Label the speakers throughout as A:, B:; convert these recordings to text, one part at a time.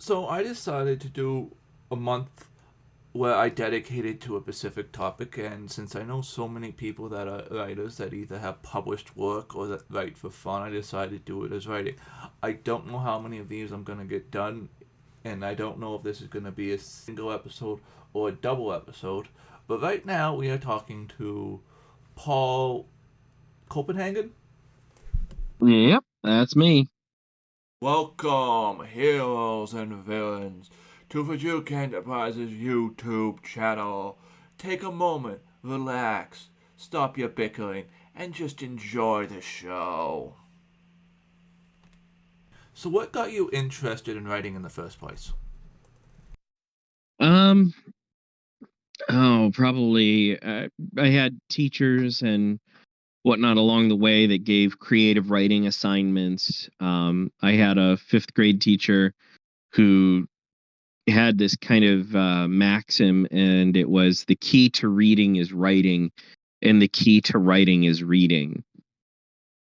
A: So I decided to do a month where I dedicated to a specific topic, and since I know so many people that are writers that either have published work or that write for fun, I decided to do it as writing. I don't know how many of these I'm going to get done, and I don't know if this is going to be a single episode or a double episode, but right now we are talking to Paul Copenhagen.
B: Yep, that's me.
A: Welcome, heroes and villains, to Enterprises YouTube channel. Take a moment, relax, stop your bickering, and just enjoy the show. So, what got you interested in writing in the first place?
B: Um, probably I had teachers and whatnot along the way that gave creative writing assignments. I had a fifth grade teacher who had this kind of maxim, and it was the key to reading is writing, and the key to writing is reading.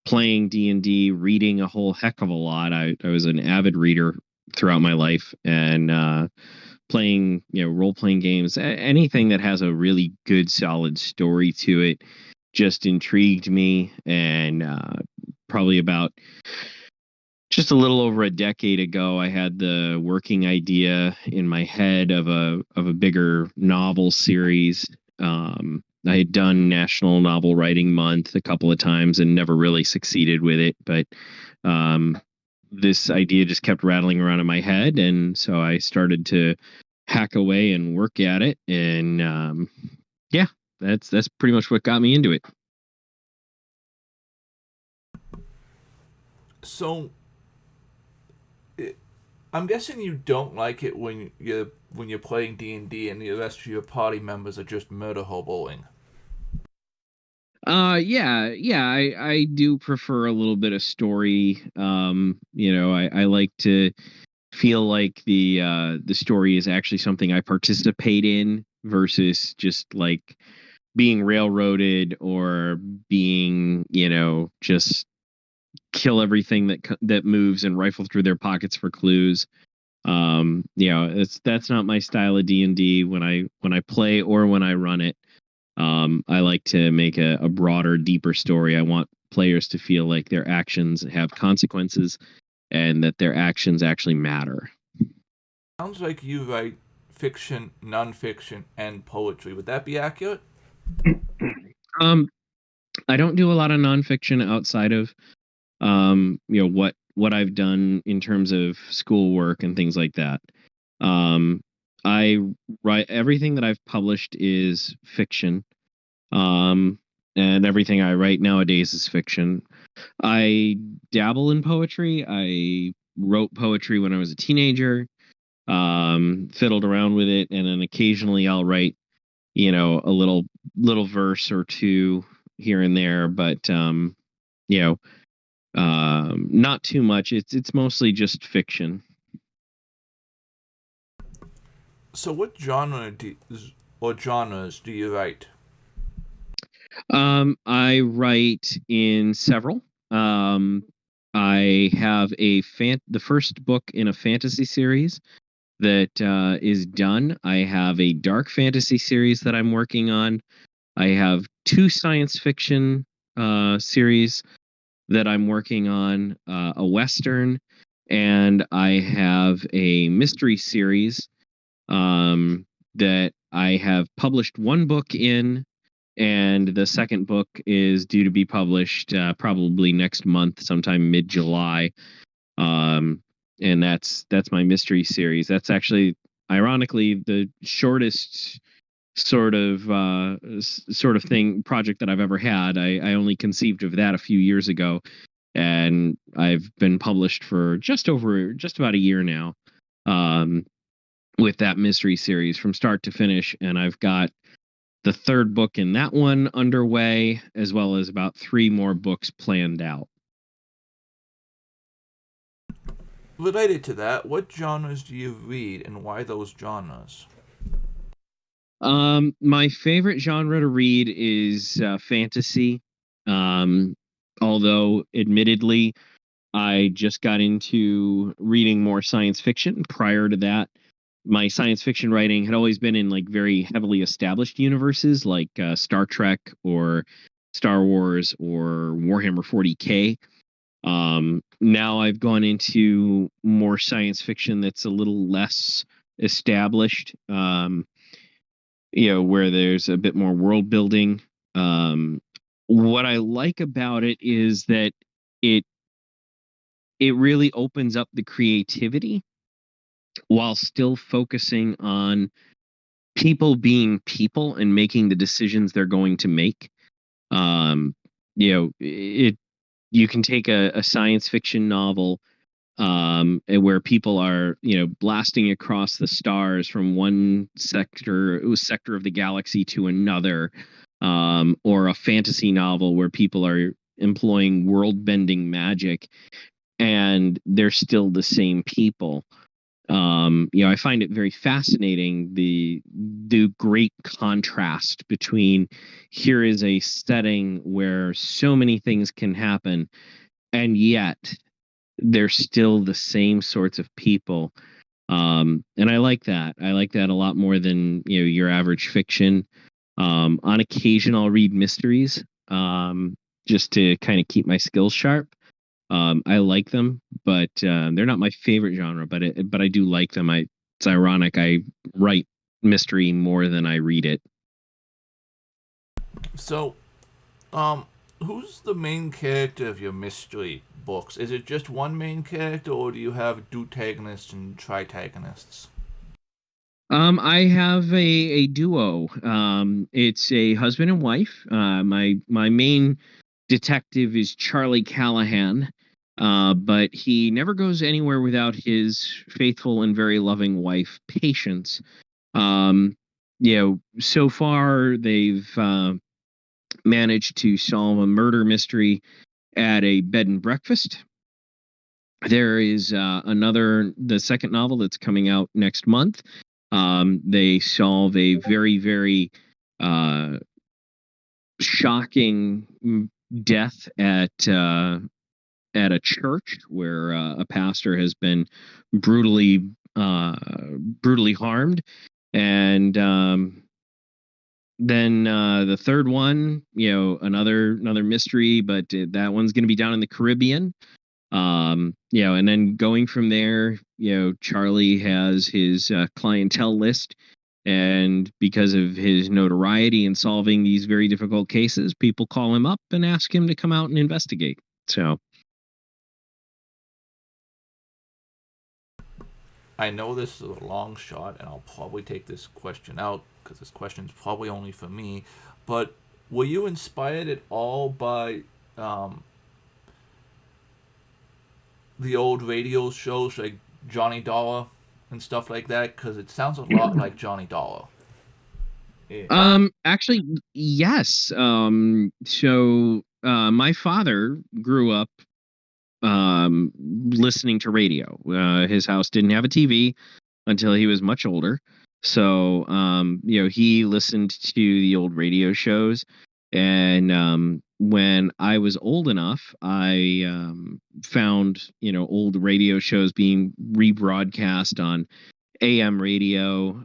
B: Playing D&D, reading a whole heck of a lot. I was an avid reader throughout my life, and playing role playing games, anything that has a really good solid story to it just intrigued me. And probably about just a little over a decade ago, I had the working idea in my head of a bigger novel series. I had done National Novel Writing Month a couple of times and never really succeeded with it, but um, this idea just kept rattling around in my head, and so I started to hack away and work at it. And yeah, that's pretty much what got me into it.
A: So, it, I'm guessing you don't like it when you're playing D&D and the rest of your party members are just murder hoboing.
B: I do prefer a little bit of story. I like to feel like the story is actually something I participate in versus just like being railroaded or being, just kill everything that moves and rifle through their pockets for clues. That's not my style of D&D when I play or when I run it. I like to make a broader, deeper story. I want players to feel like their actions have consequences and that their actions actually matter.
A: Sounds like you write fiction, nonfiction, and poetry. Would that be accurate?
B: Um, I don't do a lot of nonfiction outside of what I've done in terms of schoolwork and things like that. Um, I write everything that I've published is fiction. Um, and everything I write nowadays is fiction. I dabble in poetry. I wrote poetry when I was a teenager. Fiddled around with it, and then occasionally I'll write, a little verse or two here and there, but you know, not too much. It's mostly just fiction.
A: So, what or genres do you write?
B: I write in several. I have the first book in a fantasy series that is done. I have a dark fantasy series that I'm working on. I have two science fiction series that I'm working on, a western, and I have a mystery series that I have published one book in, and the second book is due to be published probably next month, sometime mid July. Um, and that's my mystery series. That's actually, ironically, the shortest sort of thing project that I've ever had. I only conceived of that a few years ago, and I've been published for just about a year now. Um, with that mystery series from start to finish, and I've got the third book in that one underway, as well as about three more books planned out.
A: Related to that, what genres do you read and why those genres?
B: My favorite genre to read is fantasy. Um, Although, admittedly, I just got into reading more science fiction. Prior to that, my science fiction writing had always been in like very heavily established universes like Star Trek or Star Wars or Warhammer 40K. Now I've gone into more science fiction that's a little less established, where there's a bit more world building. What I like about it is that it it really opens up the creativity while still focusing on people being people and making the decisions they're going to make. Um, it you can take a science fiction novel and where people are blasting across the stars from one sector of the galaxy to another, or a fantasy novel where people are employing world bending magic and they're still the same people. I find it very fascinating the great contrast between here is a setting where so many things can happen, and yet they're still the same sorts of people. And I like that. I like that a lot more than your average fiction. On occasion, I'll read mysteries, just to kind of keep my skills sharp. I like them, but they're not my favorite genre. But I do like them. It's ironic. I write mystery more than I read it.
A: So, um, who's the main character of your mystery books? Is it just one main character, or do you have deutagonists and tritagonists?
B: I have a duo. It's a husband and wife. My main detective is Charlie Callahan, but he never goes anywhere without his faithful and very loving wife, Patience. Um, so far they've managed to solve a murder mystery at a bed and breakfast. There is the second novel that's coming out next month. They solve a very, very uh, shocking death at a church where a pastor has been brutally uh, brutally harmed, and then the third one, another mystery, but that one's going to be down in the Caribbean. And then going from there, Charlie has his clientele list, and because of his notoriety in solving these very difficult cases, people call him up and ask him to come out and investigate. So,
A: I know this is a long shot, and I'll probably take this question out because this question is probably only for me. But were you inspired at all by um, the old radio shows like Johnny Dollar and stuff like that? Because it sounds a lot like Johnny Dollar. Yeah.
B: actually, yes. My father grew up listening to radio. His house didn't have a TV until he was much older. So, he listened to the old radio shows. And when I was old enough, I found, old radio shows being rebroadcast on AM radio.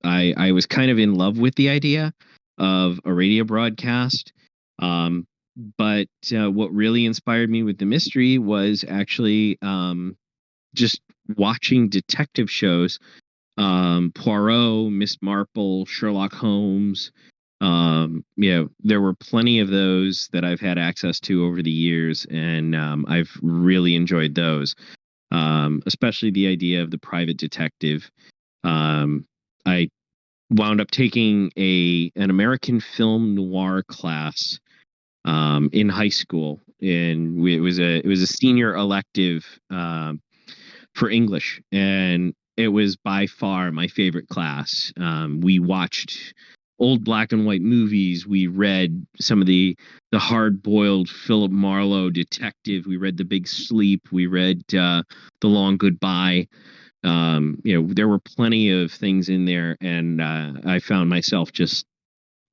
B: I was kind of in love with the idea of a radio broadcast. Um, but what really inspired me with the mystery was actually just watching detective shows, Poirot, Miss Marple, Sherlock Holmes. There were plenty of those that I've had access to over the years, and I've really enjoyed those. Especially the idea of the private detective. I wound up taking an American film noir class in high school, and it was a senior elective for English, and it was by far my favorite class. We watched old black and white movies. We read some of the hard boiled Philip Marlowe detective. We read The Big Sleep. We read The Long Goodbye. There were plenty of things in there, and I found myself just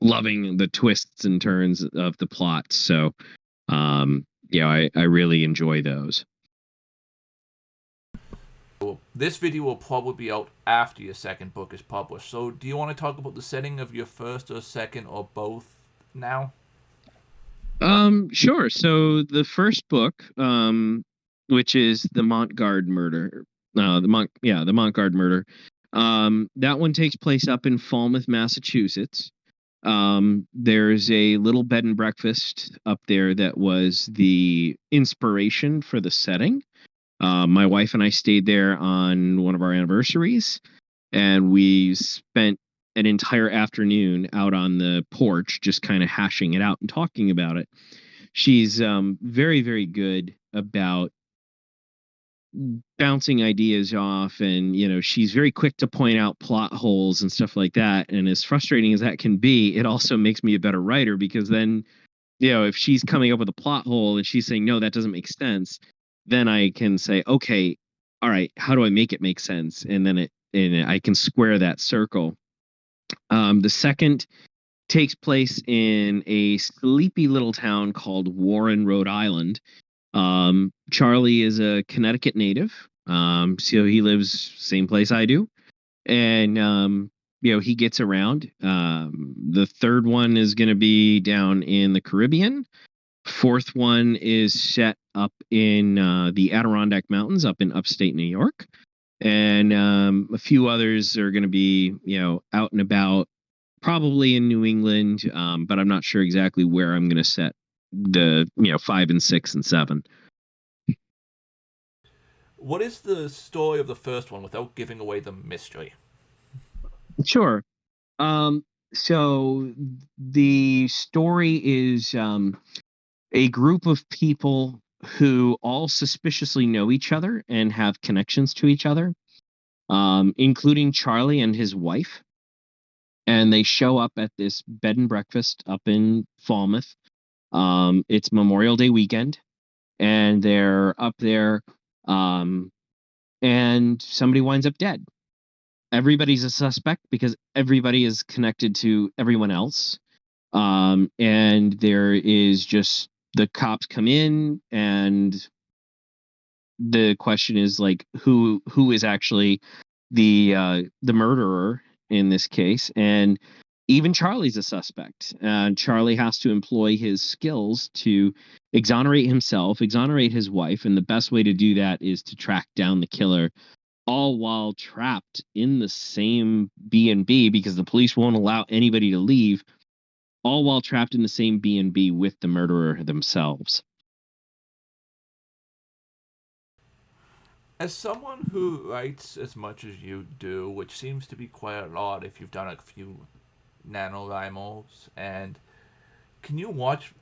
B: loving the twists and turns of the plot. So, I really enjoy those.
A: This video will probably be out after your second book is published. So, do you want to talk about the setting of your first or second or both now?
B: Sure. So the first book, which is the Montgard murder, the Montgard murder. That one takes place up in Falmouth, Massachusetts. There's a little bed and breakfast up there that was the inspiration for the setting. My wife and I stayed there on one of our anniversaries, and we spent an entire afternoon out on the porch just kind of hashing it out and talking about it. She's very, very good about bouncing ideas off, and she's very quick to point out plot holes and stuff like that. And as frustrating as that can be, it also makes me a better writer, because then if she's coming up with a plot hole and she's saying no, that doesn't make sense, then I can say, okay, all right, how do I make it make sense? And then I can square that circle. The second takes place in a sleepy little town called Warren, Rhode Island. Charlie is a Connecticut native, so he lives same place I do, and he gets around. The third one is going to be down in the Caribbean. Fourth one is set up in the Adirondack Mountains up in upstate New York. And a few others are going to be, out and about, probably in New England, but I'm not sure exactly where I'm going to set the 5 and 6 and 7.
A: What is the story of the first one without giving away the mystery?
B: Sure. So the story is a group of people who all suspiciously know each other and have connections to each other, including Charlie and his wife. And they show up at this bed and breakfast up in Falmouth. It's Memorial Day weekend, and they're up there, and somebody winds up dead. Everybody's a suspect because everybody is connected to everyone else. And there is just the cops come in, and the question is like, who is actually the murderer in this case. And even Charlie's a suspect. Charlie has to employ his skills to exonerate himself, exonerate his wife, and the best way to do that is to track down the killer, all while trapped in the same B&B, because the police won't allow anybody to leave, all while trapped in the same B&B with the murderer themselves.
A: As someone who writes as much as you do, which seems to be quite a lot if you've done a few NaNoWriMos, and can you watch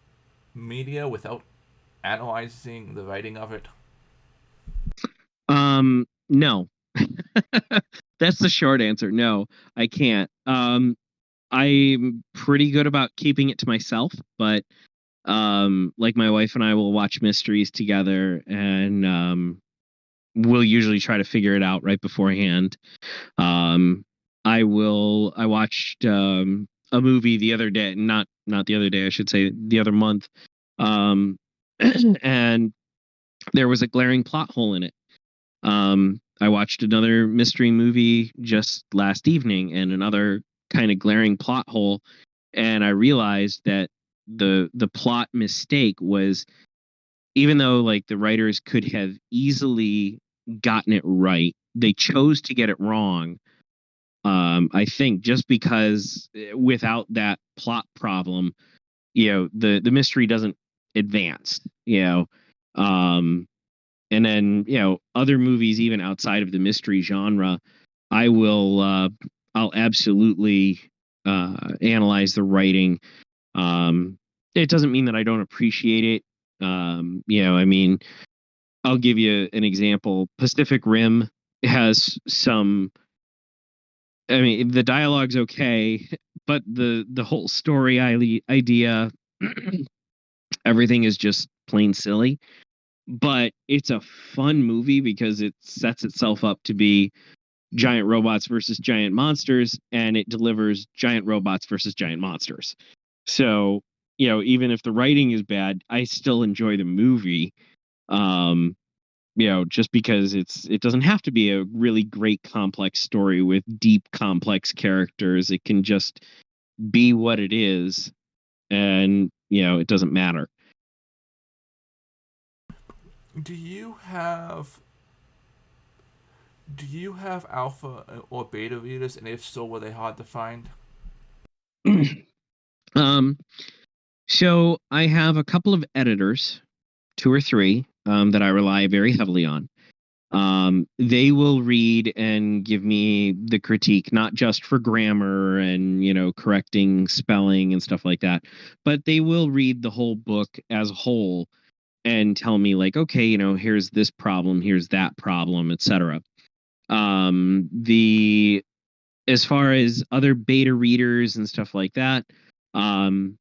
A: media without analyzing the writing of it?
B: No. That's the short answer. No, I can't. I'm pretty good about keeping it to myself, but like my wife and I will watch mysteries together, and we'll usually try to figure it out right beforehand. I watched a movie the other day, not the other day, I should say the other month. And there was a glaring plot hole in it. I watched another mystery movie just last evening, and another kind of glaring plot hole, and I realized that the plot mistake was, even though like the writers could have easily gotten it right, they chose to get it wrong. I think just because without that plot problem, the mystery doesn't advance. And then other movies even outside of the mystery genre, I'll absolutely analyze the writing. It doesn't mean that I don't appreciate it. I mean, I'll give you an example. Pacific Rim has some. I mean, the dialogue's okay, but the whole story idea, everything is just plain silly. But it's a fun movie because it sets itself up to be giant robots versus giant monsters, and it delivers giant robots versus giant monsters. So, even if the writing is bad, I still enjoy the movie. Um, just because it doesn't have to be a really great complex story with deep complex characters. It can just be what it is, and it doesn't matter.
A: Do you have alpha or beta readers, and if so, were they hard to find?
B: um, so I have a couple of editors, two or three, that I rely very heavily on. They will read and give me the critique, not just for grammar and, correcting spelling and stuff like that, but they will read the whole book as a whole and tell me, like, okay, here's this problem, here's that problem, etc. The As far as other beta readers and stuff like that, um,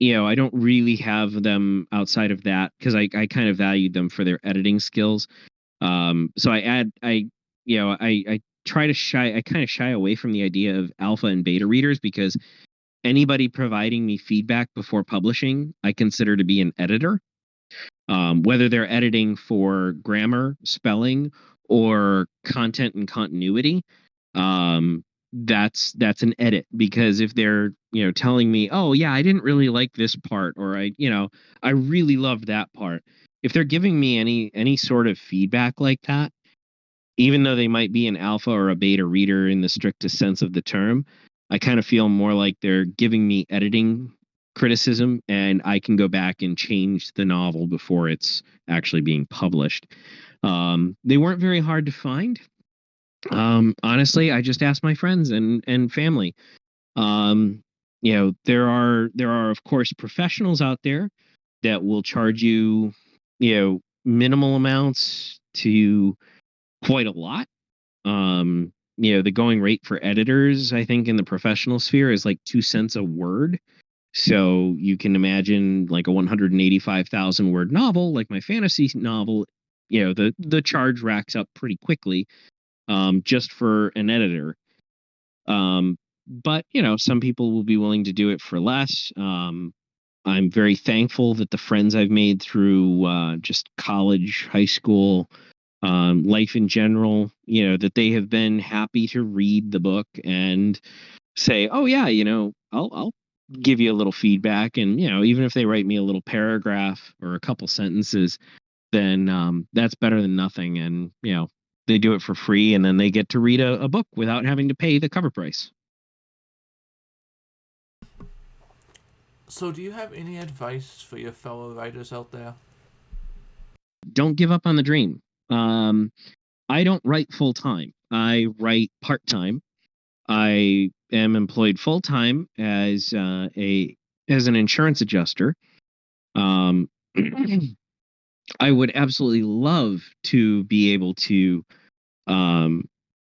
B: I don't really have them outside of that because I kind of valued them for their editing skills. So I try to I kind of shy away from the idea of alpha and beta readers because anybody providing me feedback before publishing, I consider to be an editor. Whether they're editing for grammar, spelling, or content and continuity, um, that's an edit. Because if they're telling me, oh yeah, I didn't really like this part, or I really loved that part. If they're giving me any sort of feedback like that, even though they might be an alpha or a beta reader in the strictest sense of the term, I kind of feel more like they're giving me editing criticism, and I can go back and change the novel before it's actually being published. They weren't very hard to find. Honestly, I just asked my friends and family. There are of course professionals out there that will charge you, minimal amounts to quite a lot. The going rate for editors, I think, in the professional sphere is like 2 cents a word. So you can imagine like a 185,000 word novel, like my fantasy novel, the charge racks up pretty quickly, just for an editor. But some people will be willing to do it for less. I'm very thankful that the friends I've made through just college, high school, life in general, that they have been happy to read the book and say, "Oh yeah, I'll give you a little feedback," and even if they write me a little paragraph or a couple sentences, then that's better than nothing. And they do it for free, and then they get to read a book without having to pay the cover price.
A: So, do you have any advice for your fellow writers out there?
B: Don't give up on the dream. Um, I don't write full time. I write part time. I am employed full time as an insurance adjuster. Um, I would absolutely love to be able to um,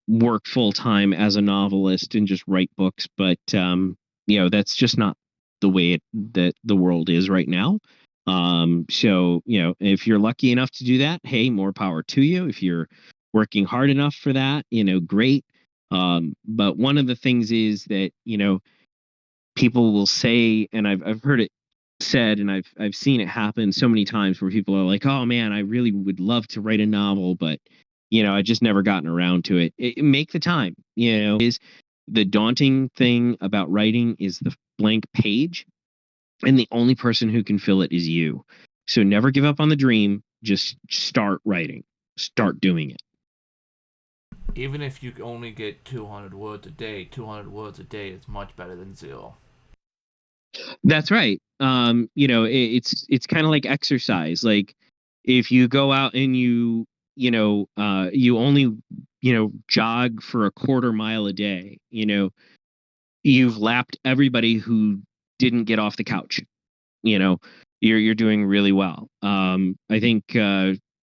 B: work full time as a novelist and just write books, but that's just not the way that the world is right now. So if you're lucky enough to do that, hey, more power to you. If you're working hard enough for that, great. But one of the things is that people will say, and I've heard it said, and I've seen it happen so many times where people are like, "Oh man, I really would love to write a novel, but I just never gotten around to it." Make the time. Is the daunting thing about writing is the blank page, and the only person who can fill it is you. So never give up on the dream. Just start writing. Start doing it.
A: Even if you only get 200 words a day, 200 words a day is much better than zero.
B: That's right. It's kind of like exercise. Like if you go out and you only jog for a quarter mile a day, you've lapped everybody who didn't get off the couch. You know, you're doing really well. I think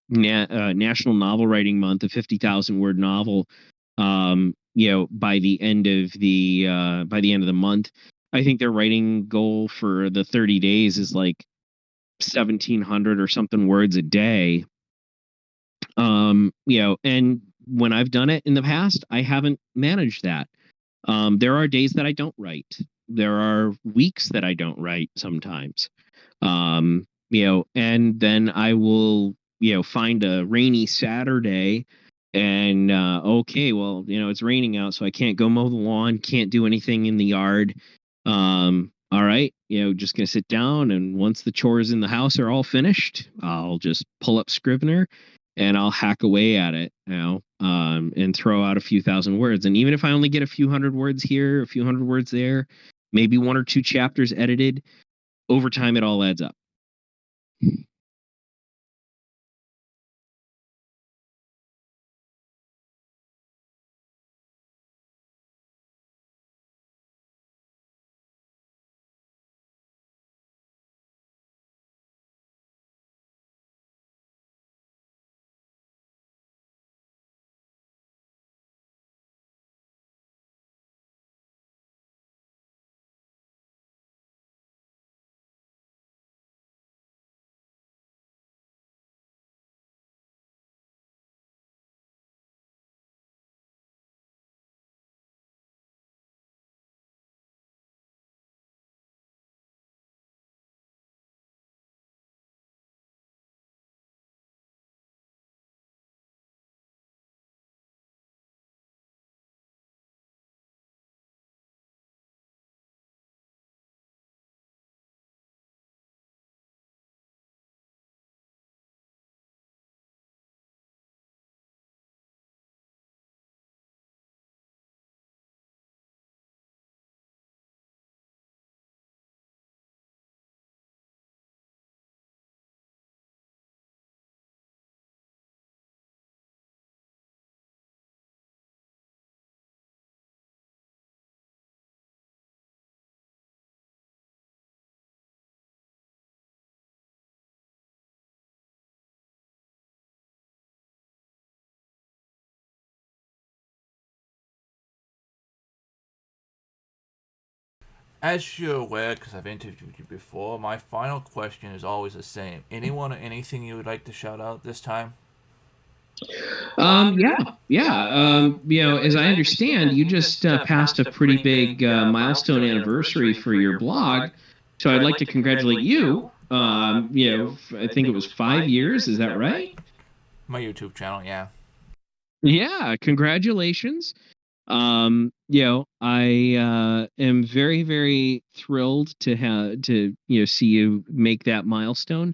B: National Novel Writing Month, a 50,000 word novel. By the end of the month, I think their writing goal for the 30 days is like 1,700 or something words a day. And when I've done it in the past, I haven't managed that. There are days that I don't write. there are weeks that I don't write sometimes. And then I will, find a rainy Saturday and, okay, well, it's raining out, so I can't go mow the lawn, can't do anything in the yard. All right, just gonna sit down, and once the chores in the house are all finished, I'll just pull up Scrivener and I'll hack away at it, and throw out a few thousand words. And even if I only get a few hundred words here, a few hundred words there, maybe one or two chapters edited, over time it all adds up.
A: As you're aware, because I've interviewed you before, my final question is always the same. Anyone or anything you would like to shout out this time?
B: Yeah, yeah. As I understand, you just passed a pretty big milestone anniversary for your blog, so I'd like to congratulate you. I think it was 5 years. Is that right?
A: My YouTube channel, yeah.
B: Yeah, congratulations. I am very, very thrilled to have to see you make that milestone.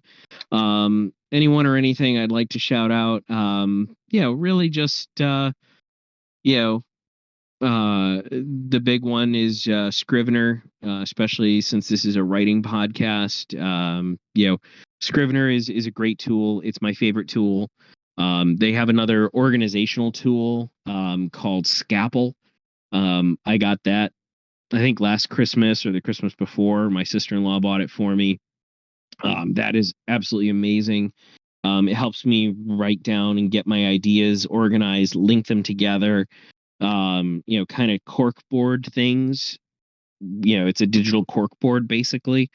B: Anyone or anything I'd like to shout out. Really just you know, the big one is Scrivener, especially since this is a writing podcast. Scrivener is a great tool. It's my favorite tool. They have another organizational tool called Scapple. I got that, I think, last Christmas or the Christmas before. My sister-in-law bought it for me. That is absolutely amazing. It helps me write down and get my ideas organized, link them together, kind of corkboard things. It's a digital corkboard basically.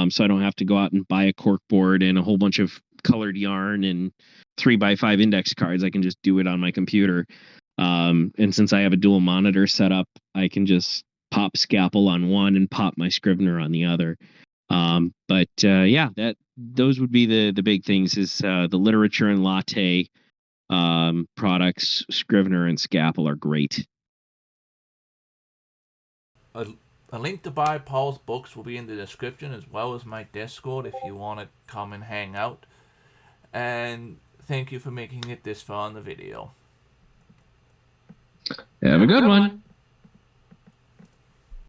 B: So I don't have to go out and buy a corkboard and a whole bunch of colored yarn and 3x5 index cards. I can just do it on my computer. And since I have a dual monitor set up, I can just pop Scapple on one and pop my Scrivener on the other. But those would be the big things, is the literature and latte products. Scrivener and Scapple are great.
A: A, a link to buy Paul's books will be in the description, as well as my Discord if you want to come and hang out. And thank you for making it this far in the video.
B: Have a good one.